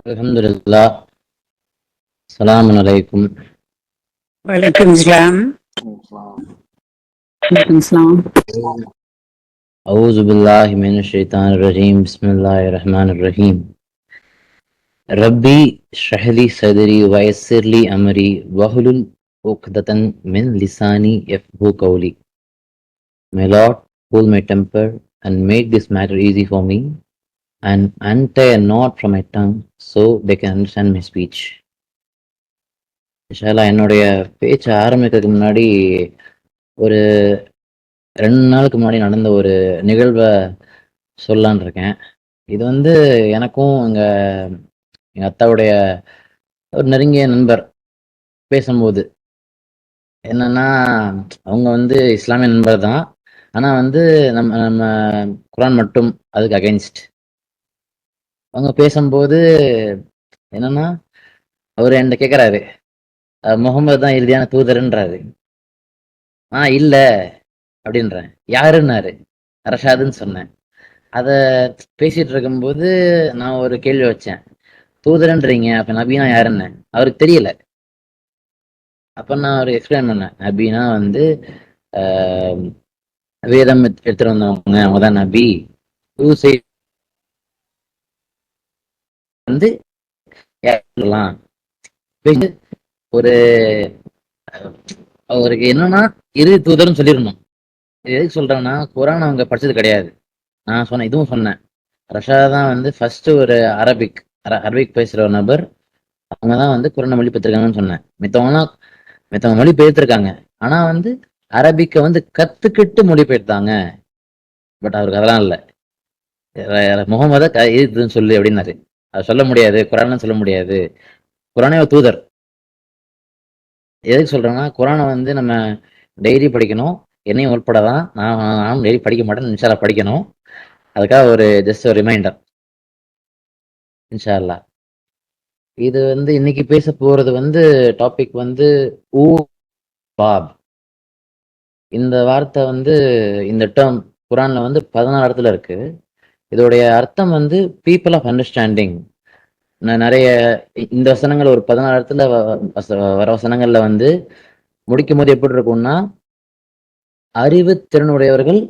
Alhamdulillah. Assalamu alaikum. Walaikum salam. Walaikum salam. A'udhu billahi minash shaitanir rajim. Bismillahir rahmanir rahim. Rabbi shrah sadri wa yassir li amri wahlul uqdatan min lisani yafqahu qawli. My Lord, cool my temper and make this matter easy for me and untie a knot from my tongue so they can understand my speech. இன்ஷால்லா என்னுடைய பேச்சை ஆரம்பிக்கிறதுக்கு முன்னாடி ஒரு 2 நாளுக்கு முன்னாடி நடந்த ஒரு நிகழ்வை சொல்லலான்னு இருக்கேன். இது வந்து எனக்கும் எங்க அத்தாவுடைய ஒரு நெருங்கிய நண்பர் பேசும்போது, என்னன்னா, அவங்க வந்து இஸ்லாமிய நண்பர் தான். ஆனா வந்து நம்ம நம்ம குரான் மட்டும் அதுக்கு அகைன்ஸ்ட். அவங்க பேசும்போது என்னன்னா, அவரு என்ட்ட கேட்கறாரு, முகமது தான் இறுதியான தூதர்ன்றாரு. இல்ல அப்படின்றேன். யாருன்னாரு. ரஷாதுன்னு சொன்னேன். அத பேசிட்டு இருக்கும்போது நான் ஒரு கேள்வி வச்சேன். தூதரன்றீங்க, அப்ப நபினா யாருன்னு அவருக்கு தெரியல. அப்ப நான் ஒரு எக்ஸ்பிளைன் பண்ணேன். நபினா வந்து ஆஹ் வேதம் எடுத்துட்டு வந்தவங்க, அவங்கதான் நபி. தூசை வந்து சொல்லலாம். ஒரு அவருக்கு என்னன்னா இறுதி தூதர்னு சொல்லிடணும். இது எதுக்கு சொல்றேன்னா, குரான் அவங்க படிச்சது கிடையாது. நான் சொன்னேன், இதுவும் சொன்னேன். ரஷா தான் வந்து ஃபர்ஸ்ட் ஒரு அரபிக் பேசுற ஒரு நபர். அவங்கதான் வந்து குரானை மொழி பெற்றிருக்காங்கன்னு சொன்னேன். மித்தவங்க மொழி பெயர்த்திருக்காங்க. ஆனா வந்து அரபிக்க வந்து கத்துக்கிட்டு மொழி பெயர்த்தாங்க. பட் அவருக்கு அதெல்லாம் இல்ல. முகமத இதுன்னு சொல்லு அப்படின்னாரு. அது சொல்ல முடியாது, குரான் சொல்ல முடியாது. குரானே ஒரு தூதர். எதுக்கு சொல்றேன்னா, குரானை வந்து நம்ம டெய்லி படிக்கணும். என்னையும் உட்படதான். நானும் டெய்லி படிக்க மாட்டேன். இன்ஷா அல்லாஹ் படிக்கணும். அதுக்காக ஒரு ஜஸ்ட் ஒரு ரிமைண்டர். இன்ஷா அல்லாஹ். இது வந்து இன்னைக்கு பேச போறது வந்து டாபிக் வந்து ஊ பாப். இந்த வார்த்தை வந்து இந்த டேர்ம் குரான்ல வந்து 14 இடத்துல இருக்கு. இதோடைய அர்த்தம் வந்து பீப்புள் ஆஃப் அண்டர்ஸ்டாண்டிங். நிறைய இந்த வசனங்கள் ஒரு 14 இடத்துல வர வசனங்கள்ல வந்து முடிக்கும் போது எப்படி இருக்கும்னா, அறிவு திறனுடையவர்கள்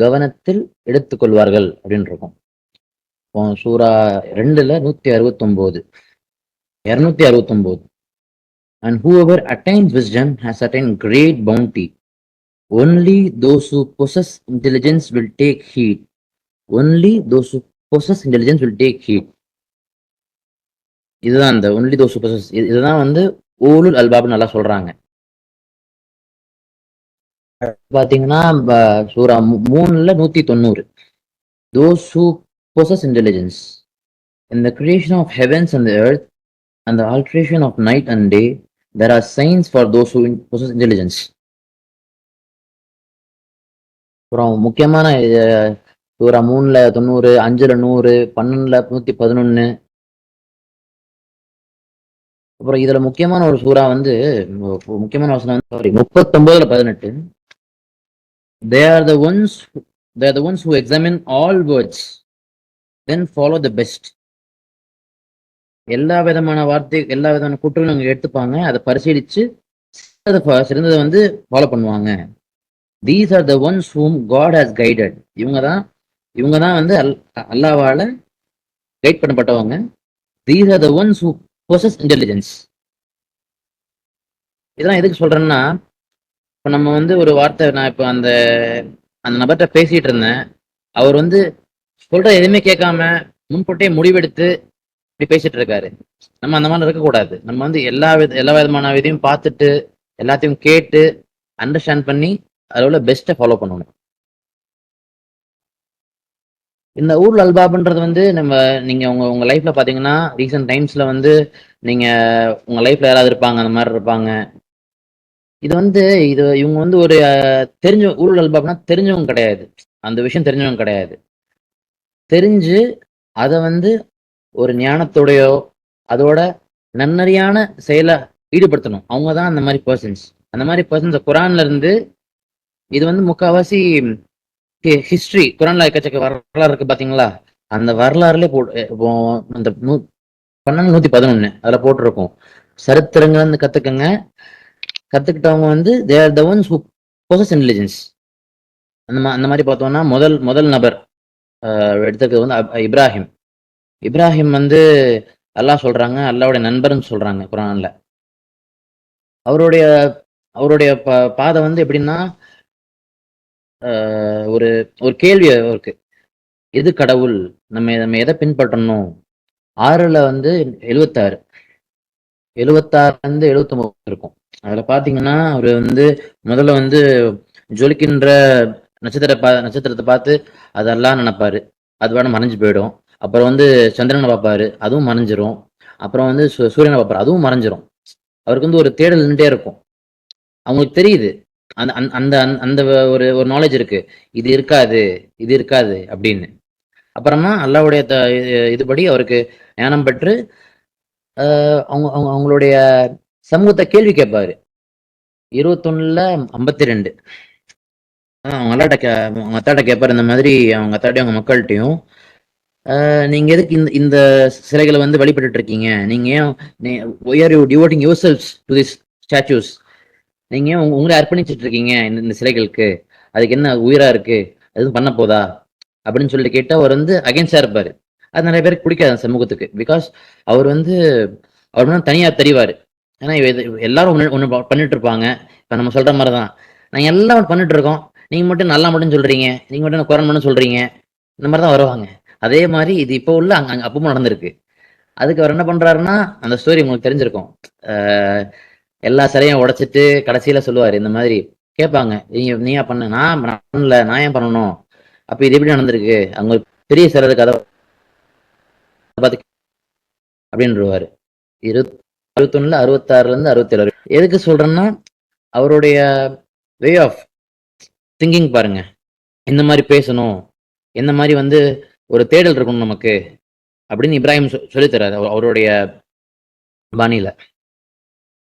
கவனத்தில் எடுத்துக்கொள்வார்கள் அப்படின்னு இருக்கும். சூரா 2ல 169 269. And whoever attains wisdom has attained great bounty. Only those who possess intelligence will take heed. Only those who possess intelligence will take heed. இதுதான் அந்த ஒன்லி தோஸ் possess. இதுதான் வந்து ஊலுல் அல்பாப்னு நல்லா சொல்றாங்க. பாத்தீங்கன்னா சூரா 3ல 190. Those who possess intelligence. In the creation of heavens and the earth and the alteration of night and day, there are signs for those who possess intelligence. அப்புறம் முக்கியமான சூரா 3ல 90, 5ல 100, 12ல 111. அப்புறம் இதுல முக்கியமான ஒரு சூறா வந்து முக்கியமான வசனம் வந்து 39ல 18. They are the ones who examine all words, then follow the best. எல்லா விதமான கூற்றுகளும் அவங்க எடுத்துப்பாங்க. அதை பரிசீலிச்சு சிறந்ததை வந்து ஃபாலோ பண்ணுவாங்க. These are the ones whom God has guided. இவங்க தான் வந்து அல்லாஹ்வால guide பண்ணப்பட்டவங்க. These are the ones who possess intelligence. இதெல்லாம் எதுக்கு சொல்றேன்னா, இப்ப நம்ம வந்து ஒரு வார்த்தை, நான் இப்ப அந்த நபர்கிட்ட பேசிட்டு இருந்தேன். அவர் வந்து சொல்ற எதுவுமே கேட்காம முன்கூட்டியே முடிவெடுத்து இப்படி பேசிட்டு இருக்காரு. நம்ம அந்த மாதிரி இருக்கக்கூடாது. நம்ம வந்து எல்லா விதமான இதையும் பார்த்துட்டு எல்லாத்தையும் கேட்டு அண்டர்ஸ்டாண்ட் பண்ணி அதில் உள்ள பெஸ்ட்டை ஃபாலோ பண்ணணும். இந்த ஊர்ல அல்பாப்ன்றது வந்து நீங்க உங்க லைஃப்ல பாத்தீங்கன்னா, ரீசெண்ட் டைம்ஸ்ல வந்து நீங்க உங்க லைஃப்ல யாராவது இருப்பாங்க, அந்த மாதிரி இருப்பாங்க. இவங்க வந்து ஒரு தெரிஞ்ச ஊருல் அல்பாப்னா தெரிஞ்சவங்க கிடையாது. அந்த விஷயம் தெரிஞ்சவங்க கிடையாது. தெரிஞ்சு அதை வந்து ஒரு ஞானத்தோடையோ அதோட நன்னறியான செயலை ஈடுபடுத்தணும். அவங்கதான் அந்த மாதிரி பர்சன்ஸ். அந்த மாதிரி பர்சன்ஸ் குரான்ல இருந்து இது வந்து முக்கால்வாசி ஹிஸ்டரி. குரான்ல எக்கச்சக்க வரலாறு இருக்கு பாத்தீங்களா? அந்த வரலாறுல 111 அதுல போட்டிருக்கும். சரித்திரங்கள் வந்து கத்துக்கங்க. கத்துக்கிட்டவங்க வந்து they are the ones who possess intelligence. அந்த மாதிரி பார்த்தோம்னா முதல் நபர் எடுத்துக்கிறது வந்து இப்ராஹிம். இப்ராஹிம் வந்து அல்லாஹ் சொல்றாங்க, அல்லாஹ்வுடைய நண்பர்னு சொல்றாங்க குர்ஆன்ல. அவருடைய அவருடைய பாதை வந்து எப்படின்னா, ஒரு ஒரு கேள்வி இருக்கு. எது கடவுள்? நம்ம எதை பின்பற்றணும்? 6ல வந்து 76 76 79 இருக்கும். அதுல பாத்தீங்கன்னா அவரு வந்து முதல்ல வந்து ஜொலிக்கின்ற நட்சத்திரத்தை பார்த்து அதெல்லாம் நினைப்பாரு. அது வேணா மறைஞ்சு போயிடும். அப்புறம் வந்து சந்திரனை பார்ப்பாரு, அதுவும் மறைஞ்சிரும். அப்புறம் வந்து சூரியனை பார்ப்பாரு, அதுவும் மறைஞ்சிரும். அவருக்கு வந்து ஒரு தேடல் நின்றுட்டே இருக்கும். அவங்களுக்கு தெரியுது அந்த அந்த அந்த ஒரு ஒரு நாலேஜ் இருக்கு. இது இருக்காது, இது இருக்காது அப்படின்னு. அப்புறமா அல்லாஹ்வுடைய இதுபடி அவருக்கு ஞானம் பெற்று அவங்களுடைய சமூகத்தை கேள்வி கேட்பாரு. 21ல 52 அவங்க அத்தாட்ட கேட்பாரு. இந்த மாதிரி அவங்க அத்தாட்டையும் அவங்க மக்கள்கிட்டையும், நீங்க எதுக்கு இந்த இந்த சிலைகளை வந்து வழிபட்டுட்டு இருக்கீங்க? நீங்க ஏன் why are you devoting yourselves to these statues? நீங்க ஏன் உங்களை அர்ப்பணிச்சுட்டு இருக்கீங்க இந்த சிலைகளுக்கு? அதுக்கு என்ன உயிரா இருக்கு? எதுவும் பண்ண போதா அப்படின்னு சொல்லிட்டு கேட்டு அவர் வந்து அகேன்ஸ்டா இருப்பாரு. அது நிறைய பேருக்கு பிடிக்காது அந்த சமூகத்துக்கு. பிகாஸ் அவர் வந்து அவர் வந்து தனியா தெரிவாரு. ஏன்னா எல்லாரும் ஒண்ணு பண்ணிட்டு இருப்பாங்க. இப்ப நம்ம சொல்ற மாதிரிதான், நாங்க எல்லாம் பண்ணிட்டு இருக்கோம், நீங்க மட்டும் நல்லா மட்டும் சொல்றீங்க, நீங்க மட்டும் குரான் மட்டும் சொல்றீங்க, இந்த மாதிரிதான் வருவாங்க. அதே மாதிரி இது இப்போ உள்ள அங்க அப்பவும் நடந்திருக்கு. அதுக்கு அவர் என்ன பண்றாருன்னா, அந்த ஸ்டோரி உங்களுக்கு தெரிஞ்சிருக்கும். எல்லா சிலையும் உடைச்சிட்டு கடைசியில சொல்லுவாரு இந்த மாதிரி. கேட்பாங்க, நீயா பண்ண? நான் பண்ணல, நான் ஏன் பண்ணணும்? அப்ப இது எப்படி நடந்திருக்கு? அவங்க பெரிய சிலருக்கு கதை பார்த்து அப்படின்றவாரு. 21ல 66ல இருந்து 67 எதுக்கு சொல்றேன்னா, அவருடைய வே ஆஃப் திங்கிங் பாருங்க. இந்த மாதிரி பேசணும், இந்த மாதிரி வந்து ஒரு தேடல் இருக்கணும் நமக்கு அப்படின்னு இப்ராஹிம் சொல்லித்தராரு அவருடைய பாணியில.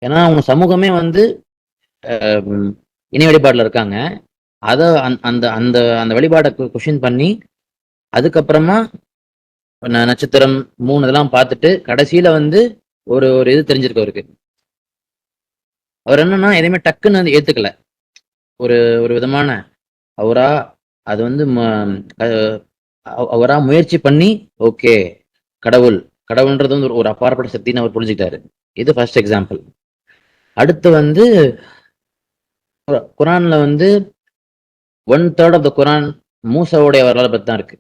ஏன்னா அவங்க சமூகமே வந்து இணை வழிபாடுல இருக்காங்க. அத அந்த அந்த அந்த வழிபாடை கொஸ்டின் பண்ணி அதுக்கப்புறமா நட்சத்திரம் 3 இதெல்லாம் பார்த்துட்டு கடைசியில வந்து ஒரு ஒரு இது தெரிஞ்சிருக்கு அவருக்கு. அவர் என்னன்னா எதையுமே டக்குன்னு வந்து ஏத்துக்கல. ஒரு ஒரு விதமான அவரா அது வந்து அவரா முயற்சி பண்ணி ஓகே கடவுள் கடவுள்ன்றது வந்து ஒரு அப்பாற்பட்ட சக்தின்னு அவர் புரிஞ்சுக்கிட்டாரு. இது ஃபர்ஸ்ட் எக்ஸாம்பிள். அடுத்து வந்து குரான்ல வந்து 1/3 ஆஃப் த குரான் மூசாவுடைய வரலாறு பத்தி தான் இருக்கு.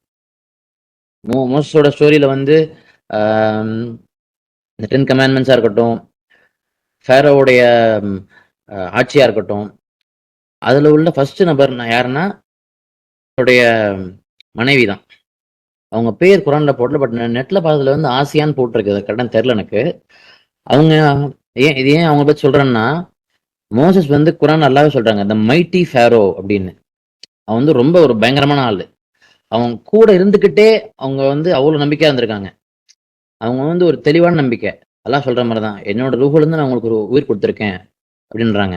மோசஸோட ஸ்டோரியில வந்து இந்த 10 கமாண்ட்மெண்ட்ஸா இருக்கட்டும், ஃபேரோவுடைய ஆட்சியா இருக்கட்டும், அதுல உள்ள ஃபர்ஸ்ட் நபர் யாருன்னா அவருடைய மனைவி தான். அவங்க பேர் குரான்ல போடல, பட் நெட்ல பார்த்ததுல வந்து ஆசியான்னு போட்டிருக்கு. அது கரெக்டாக தெரியல எனக்கு. அவங்க ஏன் அவங்க பத்தி சொல்றேன்னா, மோசஸ் வந்து குரான் நல்லாவே சொல்றாங்க, த மைட்டி ஃபேரோ அப்படின்னு. அவன் வந்து ரொம்ப ஒரு பயங்கரமான ஆளு. அவங்க கூட இருந்துகிட்டே அவங்க வந்து அவ்வளவு நம்பிக்கையா இருந்திருக்காங்க. அவங்க வந்து ஒரு தெளிவான நம்பிக்கை. எல்லாம் சொல்ற மாதிரிதான், என்னோட ரூஹ்ல இருந்து நான் உங்களுக்கு ஒரு உயிர் கொடுத்துருக்கேன் அப்படின்றாங்க.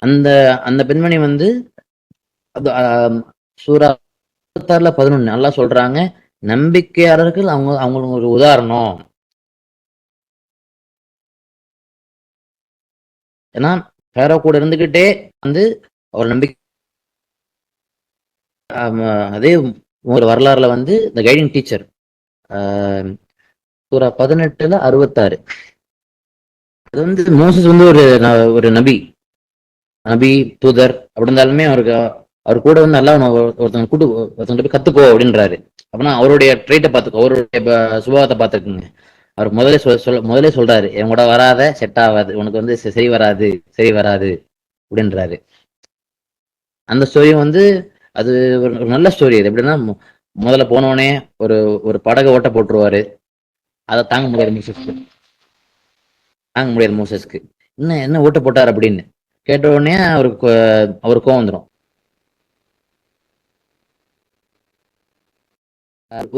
அந்த அந்த பெண்மணி வந்து சூரா 66ல 11 நல்லா சொல்றாங்க, நம்பிக்கையாளர்கள் அவங்களுக்கு ஒரு உதாரணம். ஏன்னா ஃபேரோ கூட இருந்துகிட்டே வந்து அவர் நம்பிக்கை. அதே ஒரு வரலாறுல வந்து இந்த கைடிங் டீச்சர் சூரா 18ல 66. அது வந்து மோசஸ் வந்து ஒரு நபி தூதர் அப்படி இருந்தாலுமே அவருக்கு அவர் கூட வந்து நல்லா ஒருத்தவங்க போய் கத்துக்கோ அப்படின்றாரு. அப்படின்னா அவருடைய ட்ரீட்டை பார்த்துக்கோ, அவருடைய சுபாவத்தை பார்த்துக்குங்க. அவர் முதலே சொல்றாரு, என் கூட வராத, செட் ஆகாது, உனக்கு வந்து சரி வராது அப்படின்றாரு. அந்த ஸ்டோரியும் வந்து அது ஒரு நல்ல ஸ்டோரி. அது எப்படின்னா, முதல்ல போனோடனே ஒரு ஒரு படகை ஓட்ட போட்டுருவாரு. அதை தாங்க முடியாது மோசஸ்க்கு. என்ன ஓட்ட போட்டார் அப்படின்னு கேட்ட உடனே அவருக்கு கோவம் வந்துடும்.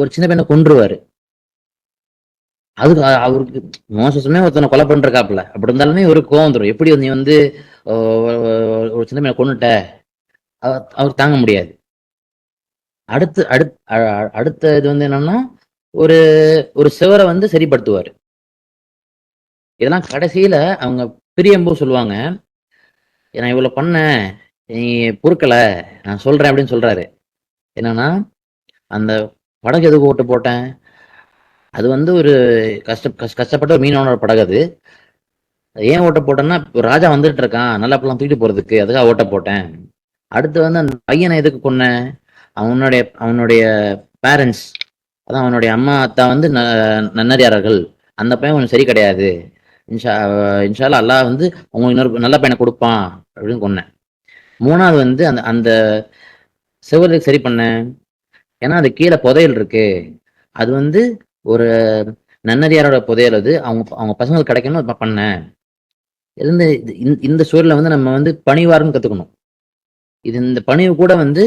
ஒரு சின்ன பையனை கொன்றுவாரு. அதுக்கு அவருக்கு மோசஸுமே ஒருத்தனை கொலை பண்றக்காப்புல. அப்படி இருந்தாலுமே ஒரு கோவம் வந்துடும். எப்படி நீ வந்து ஒரு சின்ன பையனை கொண்டுட்ட, அவர் தாங்க முடியாது. அடுத்த இது வந்து என்னன்னா, ஒரு ஒரு சுவரை வந்து சரிப்படுத்துவாரு. இதெல்லாம் கடைசியில அவங்க பிரியம்போது சொல்லுவாங்க, நான் இவ்வளவு பண்ணேன், நீ பொறுக்கல, நான் சொல்றேன் அப்படின்னு சொல்றாரு. என்னன்னா, அந்த படகு எதுக்கு ஓட்டு போட்டேன், அது வந்து ஒரு கஷ்டப்பட்ட ஒரு மீனவனோட படகு அது. ஏன் ஓட்ட போட்டேன்னா, இப்ப ராஜா வந்துட்டு இருக்கான், நல்லா பழம் தூக்கிட்டு போறதுக்கு, அதுக்காக ஓட்ட போட்டேன். அடுத்து வந்து அந்த பையனை எதுக்கு கொன்னேன், அவனுடைய பேரண்ட்ஸ், அதான் அவனுடைய அம்மா அத்தா வந்து நன்னறியாளர்கள். அந்த பையன் கொஞ்சம் சரி கிடையாது. இன்ஷா இன்ஷால்லா அல்லாஹ் வந்து உங்களுக்கு இன்னொரு நல்ல பையனை கொடுப்பான் அப்படின்னு கொன்னேன். மூணாவது வந்து அந்த அந்த செவருக்கு சரி பண்ணேன். ஏன்னா அது கீழே புதையல் இருக்கு. அது வந்து ஒரு நன்னறியாரோட புதையல் அது. அவங்க அவங்க பசங்களுக்கு கிடைக்கணும் பண்ணேன். இருந்து இந்த சூழல்ல வந்து நம்ம வந்து பணிவார்னு கத்துக்கணும். இந்த பணிவு கூட வந்து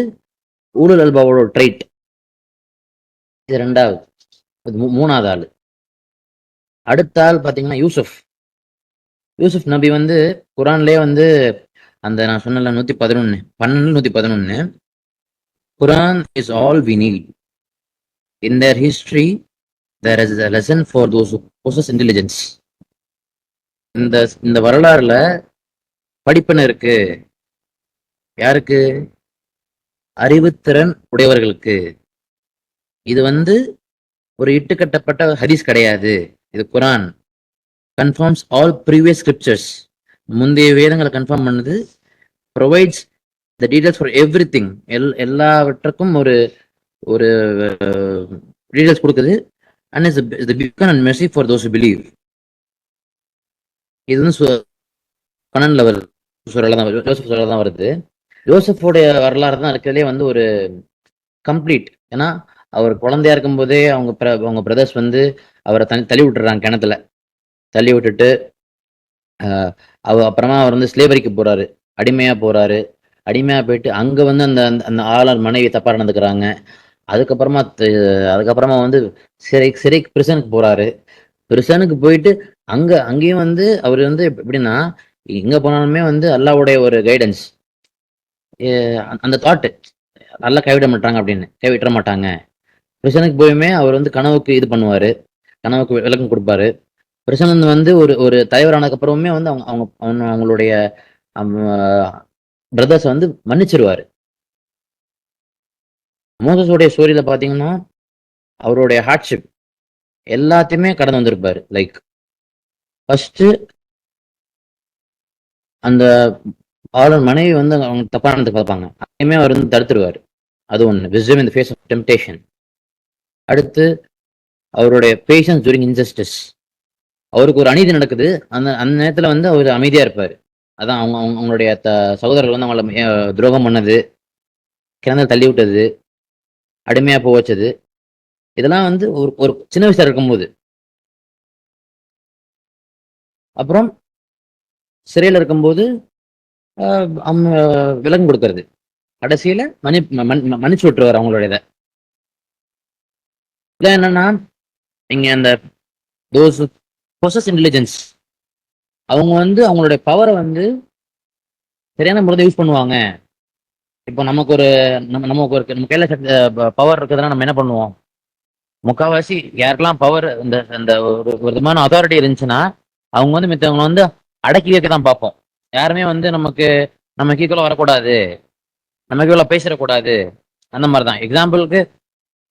ஊழல் அல்பாவோட ட்ரைட். இது ரெண்டாவது. இது மூணாவது ஆளு. அடுத்த ஆள் பாத்தீங்கன்னா யூசுப். யூசுப் நபி வந்து குரான்லயே வந்து அந்த நான் சொன்னல 111 111 Quran is all we need. In their history there is a lesson for those who possess intelligence. இந்த இந்த வரலாறுல படிப்பினை இருக்கு. யாருக்கு? அறிவுத்திறன் உடையவர்களுக்கு. இது வந்து ஒரு இட்டுக்கட்டப்பட்ட ஹதீஸ் கிடையாது. இது Quran. Confirms all previous scriptures. முந்தைய வேதங்களை கன்ஃபார்ம் பண்ணுது. Provides the details for everything. எல்லாவற்றுக்கும் ஒரு ஒரு டீடைல்ஸ் கொடுக்குது. And is the beacon and mercy for those believe. இது வந்து கனன்ல வருது. ஜோசப் சொல்ல தான் வருது. ஜோசஃபோடைய வரலாறு தான் இருக்கிறதுலே வந்து ஒரு கம்ப்ளீட். ஏன்னா அவர் குழந்தையா இருக்கும் போதே அவங்க பிரதர்ஸ் வந்து அவரை தள்ளி விட்டுறாங்க கிணத்துல. தள்ளி விட்டுட்டு அப்புறமா அவர் வந்து ஸ்லேவரிக்கு போறாரு, அடிமையா போறாரு. அடிமையா போயிட்டு அங்க வந்து அந்த அந்த ஆளர் மனைவி தப்பா நடந்துக்கிறாங்க. அதுக்கப்புறமா வந்து சிறைக்கு பிரிசனுக்கு போறாரு. பிரிசனுக்கு போயிட்டு அங்கேயும் வந்து அவர் வந்து எப்படின்னா, எங்க போனாலுமே வந்து அல்லாவுடைய ஒரு கைடன்ஸ், அந்த தாட்டு நல்லா கைவிட மாட்டாங்க அப்படின்னு, கைவிட மாட்டாங்க. பிரிசனுக்கு போயுமே அவர் வந்து கனவுக்கு இது பண்ணுவாரு, கனவுக்கு விளக்கம் கொடுப்பாரு. பிரசனன் வந்து ஒரு ஒரு தலைவரானதுக்கு அப்புறமே வந்து அவங்களுடைய பிரதர்ஸ் வந்து மன்னிச்சிருவாரு. மோசஸோடைய ஸ்டோரியில பாத்தீங்கன்னா அவருடைய ஹார்ட்ஷிப் எல்லாத்தையுமே கடந்து வந்திருப்பாரு. லைக் ஃபர்ஸ்ட் அந்த ஆளுநர் மனைவி வந்து அவங்க தப்பானதுக்கு பார்ப்பாங்க, அதையுமே அவர் வந்து தடுத்துருவாரு. அது ஒண்ணு, wisdom in the face of temptation. அடுத்து அவருடைய பேஷன்ஸ் டூரிங் இன்ஜஸ்டிஸ். அவருக்கு ஒரு அநீதி நடக்குது, அந்த அந்த நேரத்துல வந்து அவர் அமைதியா இருப்பாரு. அதான் அவங்களுடைய சகோதரர்கள் வந்து அவங்கள துரோகம் பண்ணது, கிணத்துல தள்ளி விட்டது, அடிமையா போக வச்சது, இதெல்லாம் வந்து ஒரு ஒரு சின்ன வயசுல இருக்கும்போது. அப்புறம் சிறையில இருக்கும்போது அவங்க விலங்கு கொடுக்கறது, கடைசியில மன்னிச்சு விட்டுருவார் அவங்களோட இதை. இல்ல என்னன்னா, இங்க அந்த தோஸ் பொசஸ் இன்டெலிஜென்ஸ், அவங்க வந்து அவங்களுடைய பவரை வந்து சரியான முறையில் யூஸ் பண்ணுவாங்க. இப்போ நமக்கு ஒரு நமக்கு ஒரு நம்ம கையில பவர் இருக்குதுன்னா நம்ம என்ன பண்ணுவோம்? முக்கால்வாசி யாருக்கெல்லாம் பவர் இந்த இந்த ஒரு விதமான அத்தாரிட்டி இருந்துச்சுன்னா அவங்க வந்து மித்தவங்களை வந்து அடக்கி வைக்க தான் பார்ப்போம். யாருமே வந்து நம்ம ஈக்குவலா வரக்கூடாது, நமக்கு இவ்வளவு பேசிடக்கூடாது, அந்த மாதிரிதான். எக்ஸாம்பிளுக்கு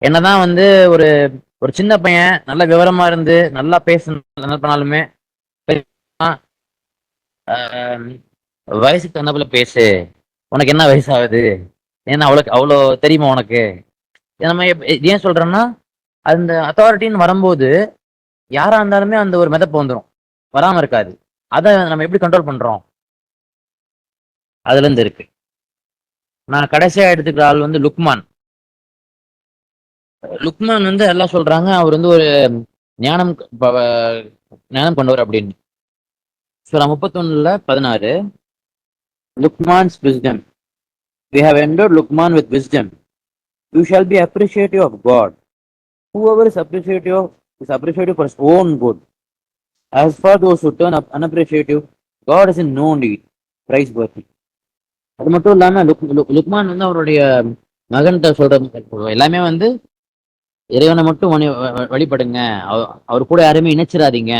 என்னதான் வந்து ஒரு ஒரு சின்ன பையன் நல்ல விவரமா இருந்து நல்லா பேச பண்ணாலுமே வயசுக்கு தகுந்தாப்புல பேசு, உனக்கு என்ன வயசு ஆகுது, ஏன்னா அவ்வளோ தெரியுமா உனக்கு. நம்ம ஏன் சொல்றோம்னா, அந்த அத்தாரிட்டின்னு வரும்போது யாரா இருந்தாலுமே அந்த ஒரு மிதப்பு வந்துடும், வராம இருக்காது. அதை நம்ம எப்படி கண்ட்ரோல் பண்றோம், அதுல இருந்து இருக்கு. நான் கடைசியா எடுத்துக்கிற ஆள் வந்து லுக்மான். லுக்மான் வந்து எல்லாம் சொல்றாங்க அவர் வந்து ஒரு ஞானம் ஞானம் கொண்டவர் அப்படின்னு. சூரா 31:16, Luqman's wisdom. We have endowed Luqman with wisdom. You shall be appreciative of God. Whoever is appreciative for his own good. As for those who turn up unappreciative, God is in no need. Praiseworthy. அது மட்டும் இல்லாம லுக்மான் வந்து அவருடைய மகன்கிட்ட சொல்ற எல்லாமே வந்து இறைவனை மட்டும் வழிபடுங்க. அவர் கூட யாருமே இணைச்சிடாதீங்க.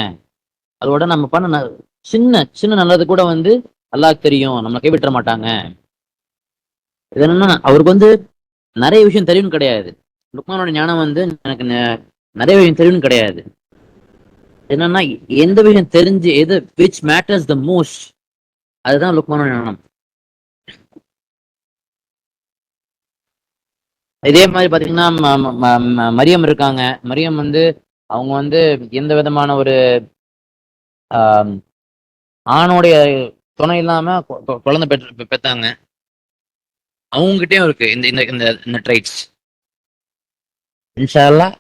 அதோட நம்ம பண்ண சின்ன சின்ன நல்லது கூட வந்து அல்லாஹ்க்கு தெரியும், நம்மளை கைவிட்ட மாட்டாங்க. இது என்னன்னா அவருக்கு வந்து நிறைய விஷயம் தெரியும் கிடையாது. லுக்மானோட ஞானம் வந்து எனக்கு நிறைய விஷயம் தெரியும் கிடையாது. என்னன்னா எந்த விஷயம் தெரிஞ்சு எது விச் மேட்டர்ஸ் த மோஸ்ட், அதுதான் லுக்மானோட ஞானம். இதே மாதிரி பாத்தீங்கன்னா மரியம் இருக்காங்க. மரியம் வந்து அவங்க வந்து எந்த விதமான ஒரு ஆணுடைய துணை இல்லாம குழந்தை பெற்றாங்க. அவங்ககிட்டயும் இருக்கு இந்த இந்த இந்த இந்த ட்ரைட்ஸ். இன்ஷா அல்லாஹ்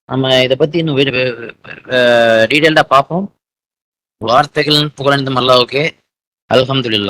நம்ம இதை பத்தி இன்னும் டீடைல்டா பார்ப்போம். வார்த்தைகள் புகழ் அல்லாஹ்வுக்கே. அல்ஹம்துலில்லாஹ்.